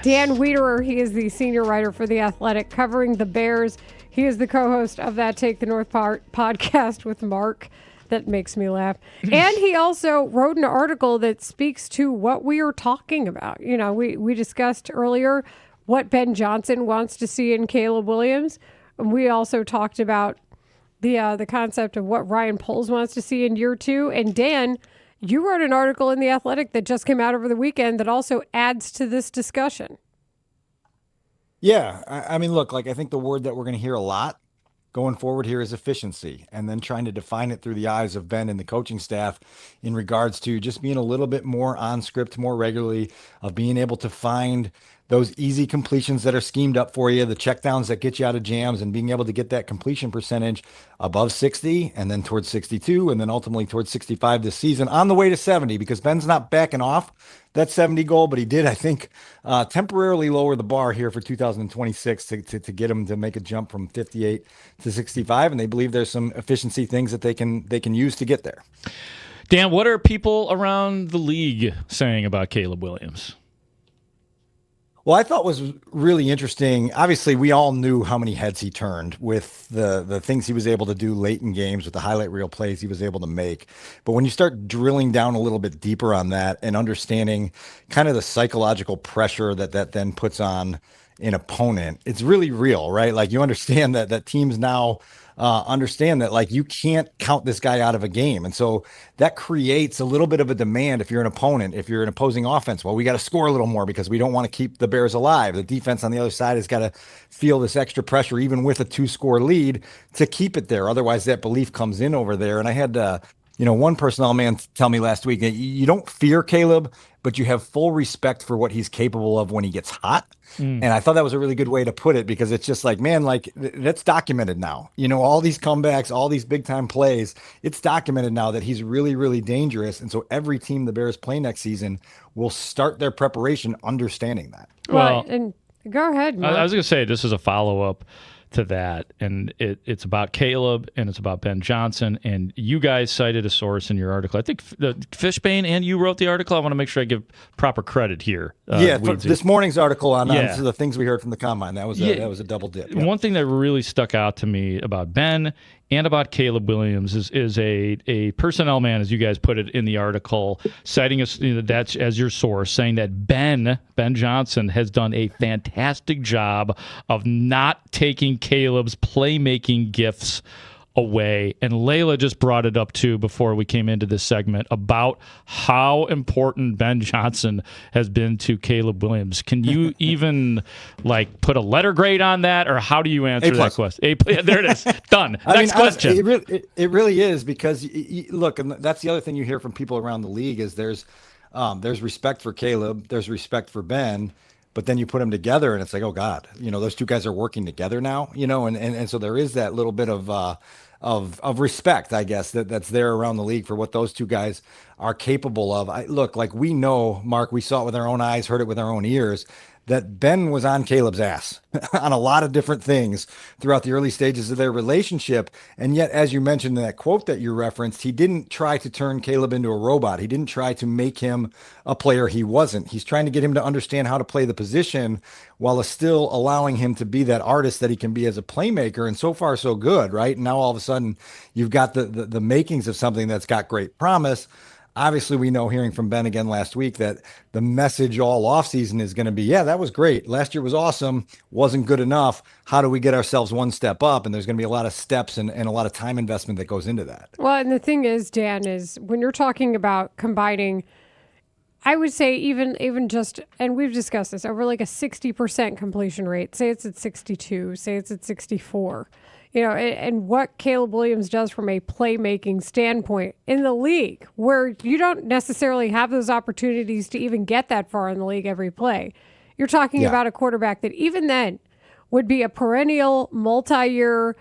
Dan Wiederer. He is the senior writer for The Athletic, covering the Bears. He is the co-host of that Take the North podcast with Mark. That makes me laugh. And he also wrote an article that speaks to what we are talking about. You know, we discussed earlier what Ben Johnson wants to see in Caleb Williams. And we also talked about the concept of what Ryan Poles wants to see in year two. And Dan, you wrote an article in The Athletic that just came out over the weekend that also adds to this discussion. Yeah. I mean, look, I think the word that we're going to hear a lot going forward here is efficiency, and then trying to define it through the eyes of Ben and the coaching staff in regards to just being a little bit more on script more regularly, of being able to find those easy completions that are schemed up for you, the checkdowns that get you out of jams, and being able to get that completion percentage above 60 and then towards 62 and then ultimately towards 65 this season on the way to 70, because Ben's not backing off that 70 goal, but he did, I think, temporarily lower the bar here for 2026 to get him to make a jump from 58 to 65. And they believe there's some efficiency things that they can use to get there. Dan, what are people around the league saying about Caleb Williams? Well, I thought was really interesting. Obviously, we all knew how many heads he turned with the things he was able to do late in games, with the highlight reel plays he was able to make. But when you start drilling down a little bit deeper on that and understanding kind of the psychological pressure that then puts on an opponent, it's really real, right? Like, you understand that teams now understand that, you can't count this guy out of a game. And so that creates a little bit of a demand if you're an opponent, if you're an opposing offense. Well, we got to score a little more because we don't want to keep the Bears alive. The defense on the other side has got to feel this extra pressure, even with a 2-score lead, to keep it there. Otherwise, that belief comes in over there. And I had one personnel man tell me last week, you don't fear Caleb, but you have full respect for what he's capable of when he gets hot. And I thought that was a really good way to put it, because it's just that's documented now. All these comebacks, all these big time plays, it's documented now that he's really, really dangerous. And so every team the Bears play next season will start their preparation understanding that. Well, and go ahead, Mark. I was going to say, this is a follow-up to that, and it's about Caleb and it's about Ben Johnson, and you guys cited a source in your article. I think Fishbane and you wrote the article. I want to make sure I give proper credit here. This morning's article on the things we heard from the combine, that was a double dip. Yep. One thing that really stuck out to me about Ben and about Caleb Williams is a personnel man, as you guys put it in the article, citing us that's as your source, saying that Ben Johnson has done a fantastic job of not taking Caleb's playmaking gifts away. And Layla just brought it up too before we came into this segment about how important Ben Johnson has been to Caleb Williams. Can you even put a letter grade on that, or how do you answer that question? There it is. Done. Next question. It really is, because look, and that's the other thing you hear from people around the league is there's respect for Caleb, there's respect for Ben. But then you put them together and it's like, oh God, those two guys are working together now, and so there is that little bit of respect, I guess, that's there around the league for what those two guys are capable of. We know, Mark, we saw it with our own eyes, heard it with our own ears, that Ben was on Caleb's ass on a lot of different things throughout the early stages of their relationship. And yet, as you mentioned in that quote that you referenced, he didn't try to turn Caleb into a robot. He didn't try to make him a player he wasn't. He's trying to get him to understand how to play the position while still allowing him to be that artist that he can be as a playmaker. And so far, so good, right? And now all of a sudden, you've got the makings of something that's got great promise. Obviously, we know, hearing from Ben again last week, that the message all offseason is going to be, yeah, that was great. Last year was awesome. Wasn't good enough. How do we get ourselves one step up? And there's going to be a lot of steps and a lot of time investment that goes into that. Well, and the thing is, Dan, is when you're talking about combining, I would say even just, and we've discussed this, over a 60% completion rate, say it's at 62, say it's at 64, and what Caleb Williams does from a playmaking standpoint in the league, where you don't necessarily have those opportunities to even get that far in the league every play. You're talking about a quarterback that even then would be a perennial multi-year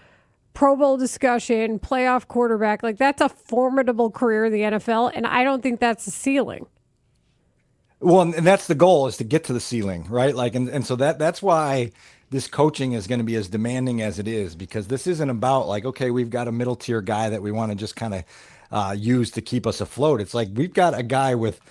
Pro Bowl discussion, playoff quarterback. That's a formidable career in the NFL, and I don't think that's the ceiling. Well, and that's the goal, is to get to the ceiling, right? And so that's why this coaching is going to be as demanding as it is, because this isn't about okay, we've got a middle tier guy that we want to just kind of use to keep us afloat. It's we've got a guy with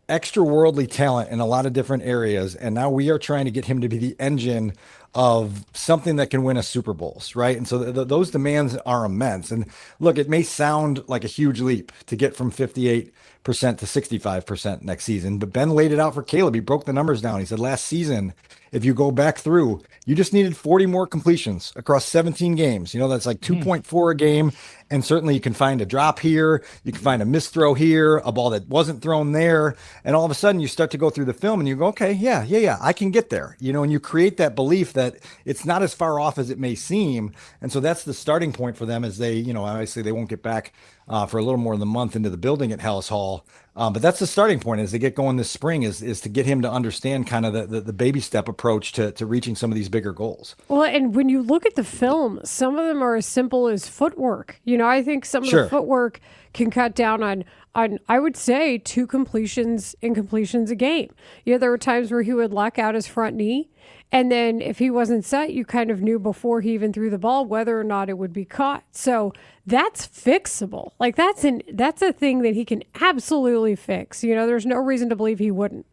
extra worldly talent in a lot of different areas. And now we are trying to get him to be the engine of something that can win us Super Bowls, right? And so those demands are immense. And look, it may sound like a huge leap to get from 58% to 65% next season, but Ben laid it out for Caleb. He broke the numbers down. He said last season, if you go back through, you just needed 40 more completions across 17 games. That's like 2.4 a game. And certainly you can find a drop here, you can find a missed throw here, a ball that wasn't thrown there. And all of a sudden you start to go through the film and you go, okay, yeah, I can get there. And you create that belief that it's not as far off as it may seem. And so that's the starting point for them as they, obviously they won't get back for a little more than a month into the building at Haugh. But that's the starting point as they get going this spring is to get him to understand kind of the baby step approach to reaching some of these bigger goals. Well, and when you look at the film, some of them are as simple as footwork. I think some of the footwork can cut down on I would say 2 completions a game. There were times where he would luck out his front knee. And then if he wasn't set, you kind of knew before he even threw the ball whether or not it would be caught. So that's fixable. Like that's a thing that he can absolutely fix. There's no reason to believe he wouldn't.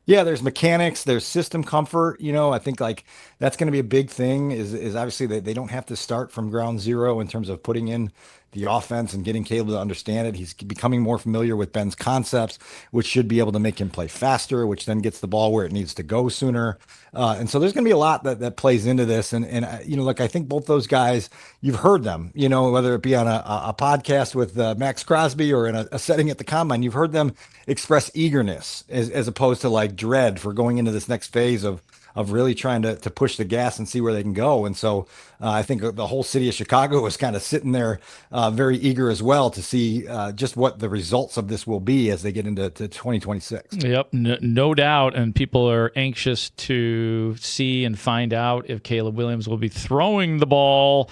Yeah, there's mechanics, there's system comfort. I think like that's going to be a big thing is obviously they don't have to start from ground zero in terms of putting in the offense and getting Caleb to understand it. He's becoming more familiar with Ben's concepts, which should be able to make him play faster, which then gets the ball where it needs to go sooner. And so there's going to be a lot that plays into this. And look, I think both those guys, you've heard them, whether it be on a podcast with Max Crosby or in a setting at the combine, you've heard them express eagerness as opposed to like dread for going into this next phase of really trying to push the gas and see where they can go. And so I think the whole city of Chicago is kind of sitting there very eager as well to see just what the results of this will be as they get into 2026. Yep, no doubt. And people are anxious to see and find out if Caleb Williams will be throwing the ball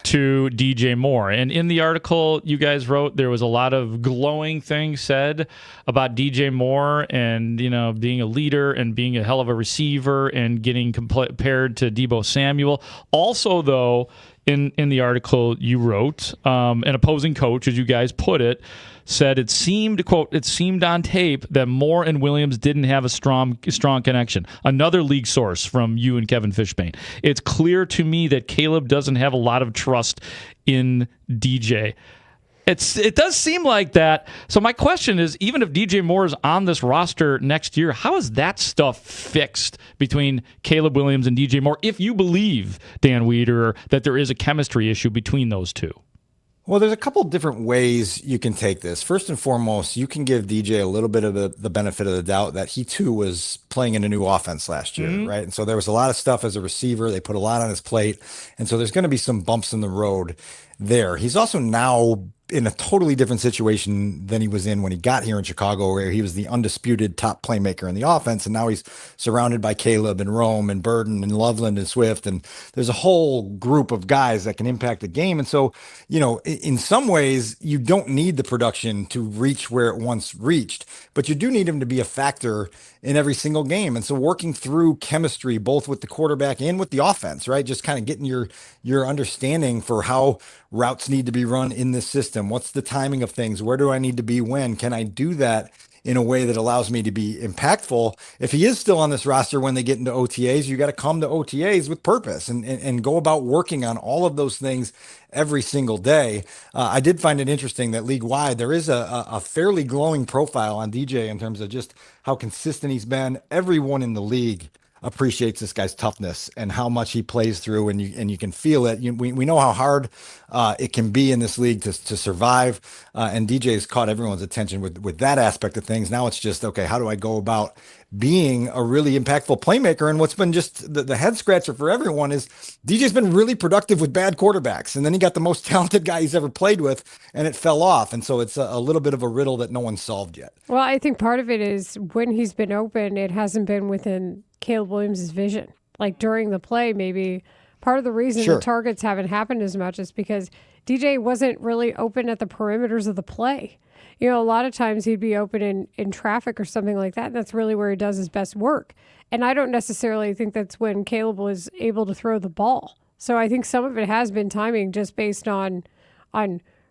to DJ Moore. And in the article you guys wrote, there was a lot of glowing things said about DJ Moore and, being a leader and being a hell of a receiver and getting compared to Deebo Samuel. Also, though, in the article you wrote, an opposing coach, as you guys put it, said it seemed, quote, it seemed on tape that Moore and Williams didn't have a strong connection. Another league source from you and Kevin Fishbane. It's clear to me that Caleb doesn't have a lot of trust in DJ. It does seem like that. So my question is, even if DJ Moore is on this roster next year, how is that stuff fixed between Caleb Williams and DJ Moore, if you believe, Dan Wiederer, that there is a chemistry issue between those two? Well, there's a couple different ways you can take this. First and foremost, you can give DJ a little bit of the benefit of the doubt that he too was playing in a new offense last year, right? And so there was a lot of stuff as a receiver. They put a lot on his plate. And so there's going to be some bumps in the road there. He's also now in a totally different situation than he was in when he got here in Chicago, where he was the undisputed top playmaker in the offense. And now he's surrounded by Caleb and Rome and Burden and Loveland and Swift. And there's a whole group of guys that can impact the game. And so, in some ways, you don't need the production to reach where it once reached, but you do need him to be a factor in every single game. And so working through chemistry, both with the quarterback and with the offense, right? Just kind of getting your understanding for how routes need to be run in this system. What's the timing of things? Where do I need to be when? Can I do that in a way that allows me to be impactful? If he is still on this roster when they get into OTAs, you got to come to OTAs with purpose and go about working on all of those things every single day. I did find it interesting that league-wide, there is a fairly glowing profile on DJ in terms of just how consistent he's been. Everyone in the league appreciates this guy's toughness and how much he plays through, and you can feel it. We know how hard it can be in this league to survive, and DJ's caught everyone's attention with that aspect of things. Now it's just, okay, how do I go about being a really impactful playmaker? And what's been just the head scratcher for everyone is DJ's been really productive with bad quarterbacks, and then he got the most talented guy he's ever played with, and it fell off. And so it's a little bit of a riddle that no one's solved yet. Well, I think part of it is when he's been open, it hasn't been within Caleb Williams' vision. Like during the play, maybe part of the reason the targets haven't happened as much is because DJ wasn't really open at the perimeters of the play. A lot of times he'd be open in traffic or something like that, and that's really where he does his best work. And I don't necessarily think that's when Caleb was able to throw the ball. So I think some of it has been timing just based on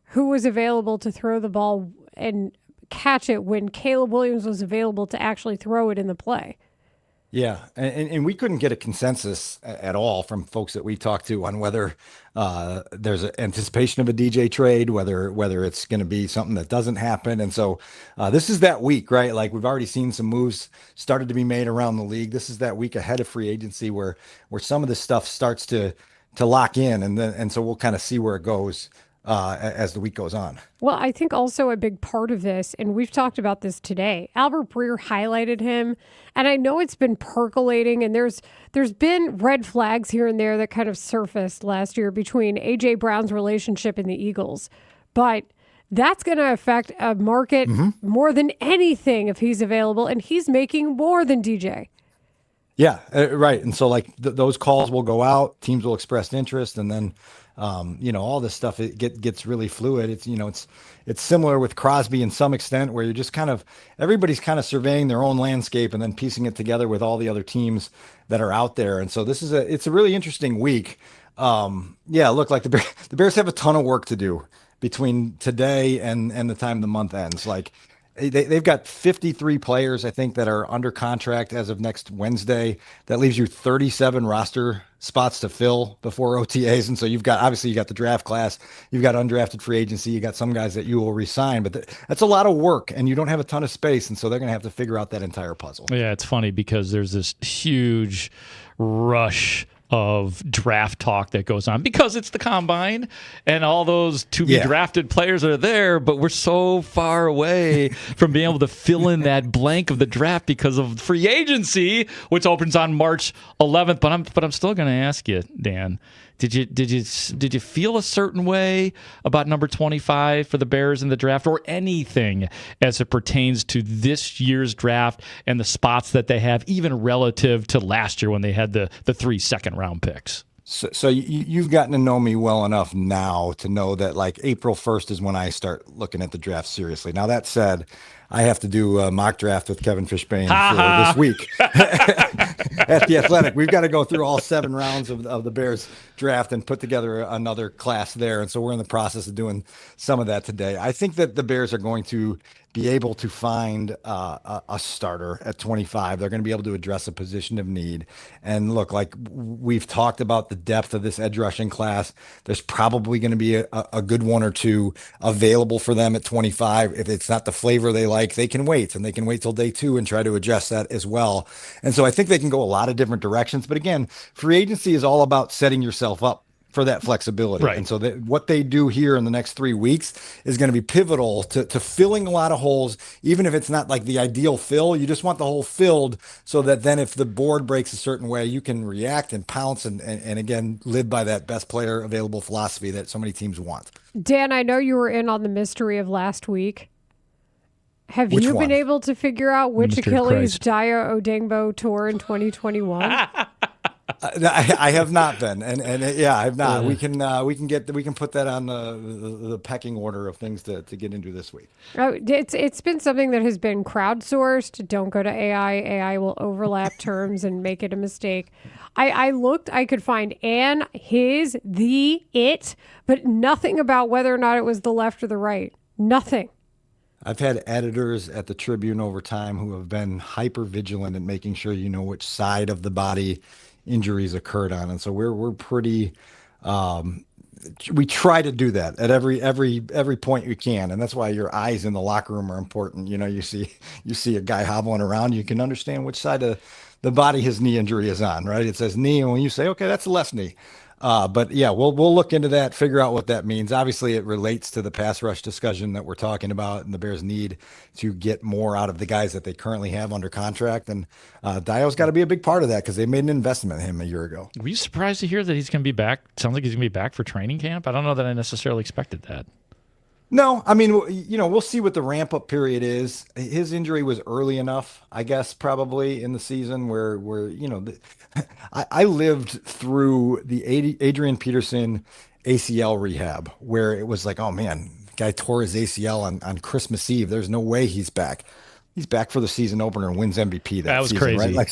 who was available to throw the ball and catch it when Caleb Williams was available to actually throw it in the play. Yeah, and we couldn't get a consensus at all from folks that we talked to on whether there's an anticipation of a DJ trade, whether it's going to be something that doesn't happen. And so this is that week, right? Like we've already seen some moves started to be made around the league. This is that week ahead of free agency where some of this stuff starts to lock in, and so we'll kind of see where it goes as the week goes on. Well, I think also a big part of this, and we've talked about this today, Albert Breer highlighted him, and I know it's been percolating, and there's been red flags here and there that kind of surfaced last year between A.J. Brown's relationship and the Eagles, but that's going to affect a market more than anything if he's available, and he's making more than DJ. Yeah, right. And so like those calls will go out, teams will express interest, and then all this stuff gets really fluid. It's similar with Crosby in some extent, where you're just everybody's kind of surveying their own landscape and then piecing it together with all the other teams that are out there. And so it's a really interesting week. Look, like the Bears have a ton of work to do between today and the time the month ends. Like they've got 53 players, I think, that are under contract as of next Wednesday. That leaves you 37 roster spots to fill before OTAs. And so you've got the draft class, you've got undrafted free agency, you got some guys that you will resign, but that's a lot of work and you don't have a ton of space. And so they're going to have to figure out that entire puzzle. Yeah, it's funny because there's this huge rush of draft talk that goes on because it's the combine and all those to be drafted players are there, but we're so far away from being able to fill in that blank of the draft because of free agency, which opens on March 11th. But I'm still going to ask you, Dan, did you feel a certain way about number 25 for the Bears in the draft, or anything as it pertains to this year's draft and the spots that they have, even relative to last year when they had the 3 second-round picks? So you've gotten to know me well enough now to know that like April 1st is when I start looking at the draft seriously. Now that said, I have to do a mock draft with Kevin Fishbane for this week at The Athletic. We've got to go through all 7 rounds of the Bears draft and put together another class there. And so we're in the process of doing some of that today. I think that the Bears are going to be able to find a starter at 25. They're going to be able to address a position of need. And look, like we've talked about the depth of this edge rushing class, there's probably going to be a good one or two available for them at 25. If it's not the flavor they like, they can wait, and they can wait till day 2 and try to adjust that as well. And so I think they can go a lot of different directions. But again, free agency is all about setting yourself up for that flexibility. Right. And so what they do here in the next 3 weeks is going to be pivotal to filling a lot of holes, even if it's not like the ideal fill. You just want the hole filled so that then if the board breaks a certain way, you can react and pounce and again, live by that best player available philosophy that so many teams want. Dan, I know you were in on the mystery of last week. Have Which you one? been able to figure out which Mystery of Achilles Christ. Daya Odengbo tore in 2021? I have not been, and I have not. We can put that on the pecking order of things to get into this week. Oh, it's been something that has been crowdsourced. Don't go to AI. AI will overlap terms and make it a mistake. I looked, I could find an, his, the, it, but nothing about whether or not it was the left or the right. Nothing. I've had editors at the Tribune over time who have been hyper vigilant in making sure you know which side of the body injuries occurred on, and so we're pretty. We try to do that at every point you can, and that's why your eyes in the locker room are important. You know, you see a guy hobbling around, you can understand which side of the body his knee injury is on, right? It says knee, and when you say, okay, that's the left knee. But yeah, we'll look into that, figure out what that means. Obviously, it relates to the pass rush discussion that we're talking about, and the Bears need to get more out of the guys that they currently have under contract. And Dio's got to be a big part of that because they made an investment in him a year ago. Were you surprised to hear that he's going to be back? Sounds like he's going to be back for training camp. I don't know that I necessarily expected that. No, I mean, we'll see what the ramp up period is. His injury was early enough, I guess, probably in the season where I lived through the Adrian Peterson ACL rehab where it was like, oh man, the guy tore his ACL on Christmas Eve. There's no way he's back. He's back for the season opener and wins MVP that was season, crazy. right? Like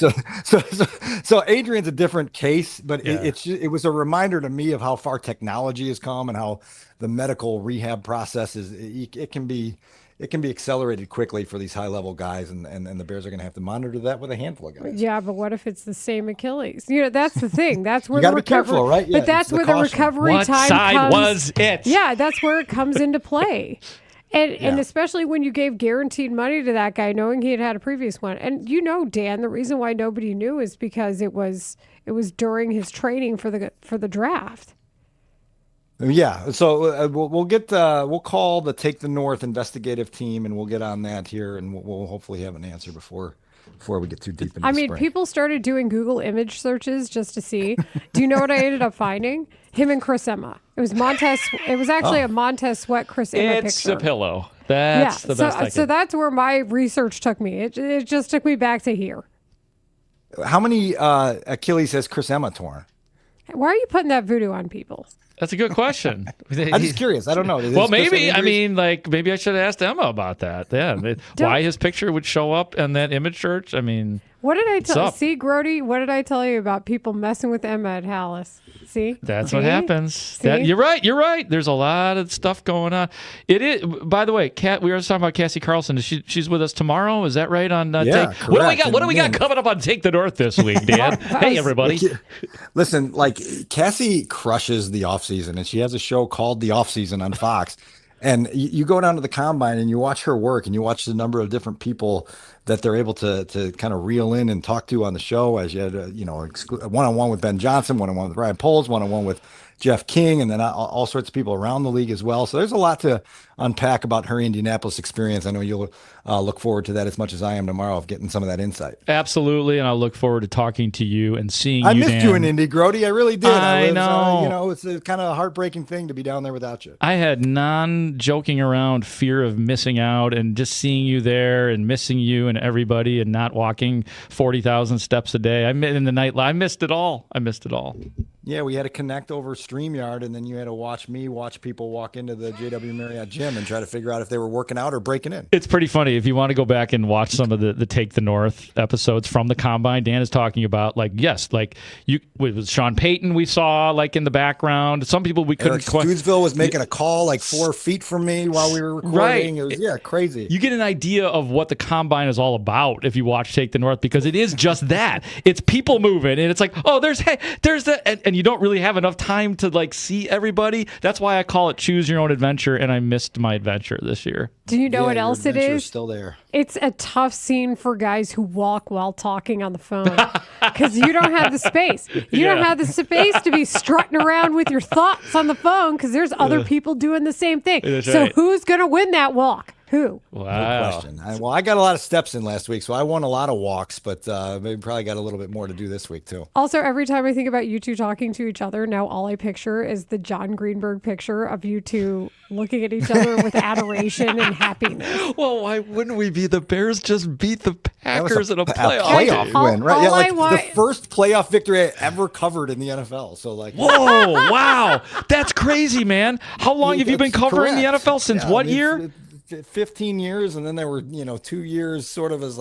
so Adrian's a different case, but it was a reminder to me of how far technology has come and how the medical rehab process is. It can be it can be accelerated quickly for these high level guys, and the Bears are going to have to monitor that with a handful of guys. Yeah, but what if it's the same Achilles? That's the thing. That's where You got the to be careful, right? Yeah, but that's where the caution. recovery What time side comes. was it? Yeah, that's where it comes into play. And Yeah. especially when you gave guaranteed money to that guy, knowing he had a previous one. And Dan, the reason why nobody knew is because it was during his training for the draft. Yeah, so we'll call the Take the North investigative team, and we'll get on that here, and we'll hopefully have an answer before we get too deep into I mean, spring. people started doing Google image searches just to see. Do you know what I ended up finding? Him and Chris Emma. It was Montez. It was actually a Montez Sweat Chris Emma It's picture. a pillow. That's the best I can. So that's where my research took me. It just took me back to here. How many Achilles has Chris Emma torn? Why are you putting that voodoo on people? That's a good question. I'm just curious. I don't know. Well, maybe maybe I should have asked Emma about that. Yeah, why his picture would show up in that image search. I mean, what did I tell? up? See, Grote, what did I tell you about people messing with Emma at Hallis? See, that's See? what happens. See? You're right. There's a lot of stuff going on. It is. By the way, we were just talking about Cassie Carlson. She's with us tomorrow. Is that right? On yeah, Take? What do we got coming up on Take the North this week, Dan? Hey, everybody. Listen, Cassie crushes the offseason, and she has a show called The Offseason on Fox. And you go down to the combine and you watch her work, and you watch the number of different people that they're able to kind of reel in and talk to on the show. As you had, one-on-one with Ben Johnson, one-on-one with Ryan Poles, one-on-one with Jeff King, and then all sorts of people around the league as well. So there's a lot to unpack about her Indianapolis experience. I know you'll look forward to that as much as I am tomorrow of getting some of that insight. Absolutely, and I'll look forward to talking to you and seeing I you, missed Dan. you in Indy, Grote. I really did. I know. It's a kind of a heartbreaking thing to be down there without you. I had non-joking around fear of missing out and just seeing you there and missing you and everybody and not walking 40,000 steps a day. In the night. I missed it all. Yeah, we had to connect over StreamYard, and then you had to watch people walk into the JW Marriott gym and try to figure out if they were working out or breaking in. It's pretty funny. If you want to go back and watch some of the Take the North episodes from the Combine, Dan is talking about, with Sean Payton we saw, in the background. Some people we couldn't... Eric Studesville was making a call 4 feet from me while we were recording. Right. It was, crazy. You get an idea of what the Combine is all about if you watch Take the North, because it is just that. It's people moving, and it's like, oh, there's that, and you don't really have enough time to see everybody. That's why I call it Choose Your Own Adventure, and I missed my adventure this year. Do you know what else it is? Still there. It's a tough scene for guys who walk while talking on the phone because you don't have the space. You don't have the space to be strutting around with your thoughts on the phone because there's other people doing the same thing. That's so right. who's going to win that walk? Who? Wow. No question. I got a lot of steps in last week, so I won a lot of walks, but maybe probably got a little bit more to do this week too. Also, every time I think about you two talking to each other, now all I picture is the John Greenberg picture of you two looking at each other with adoration and happiness. Well, why wouldn't we be? The Bears just beat the Packers in a playoff playoff game. win, right? All the first playoff victory I ever covered in the NFL. So whoa, wow, that's crazy, man. How long have you been covering the NFL? Since what year? 15 years, and then there were 2 years sort of as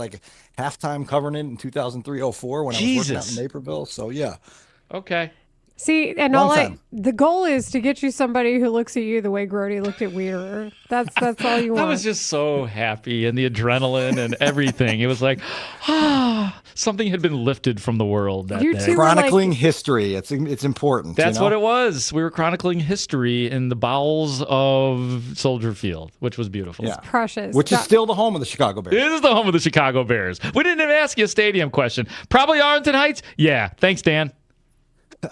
halftime covering it in 2003-04 when I was working out in Naperville. So yeah. Okay. See, and the goal is to get you somebody who looks at you the way Grote looked at Wiederer. That's all you want. I was just so happy, and the adrenaline and everything. It was like, something had been lifted from the world that day. Chronicling history. It's important. That's what it was. We were chronicling history in the bowels of Soldier Field, which was beautiful. Yeah. It's precious. Which is still the home of the Chicago Bears. It is the home of the Chicago Bears. We didn't even ask you a stadium question. Probably Arlington Heights? Yeah. Thanks, Dan.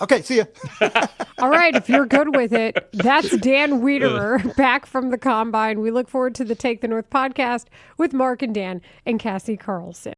Okay, see ya. All right, if you're good with it, that's Dan Wiederer back from the Combine. We look forward to the Take the North podcast with Mark and Dan and Cassie Carlson.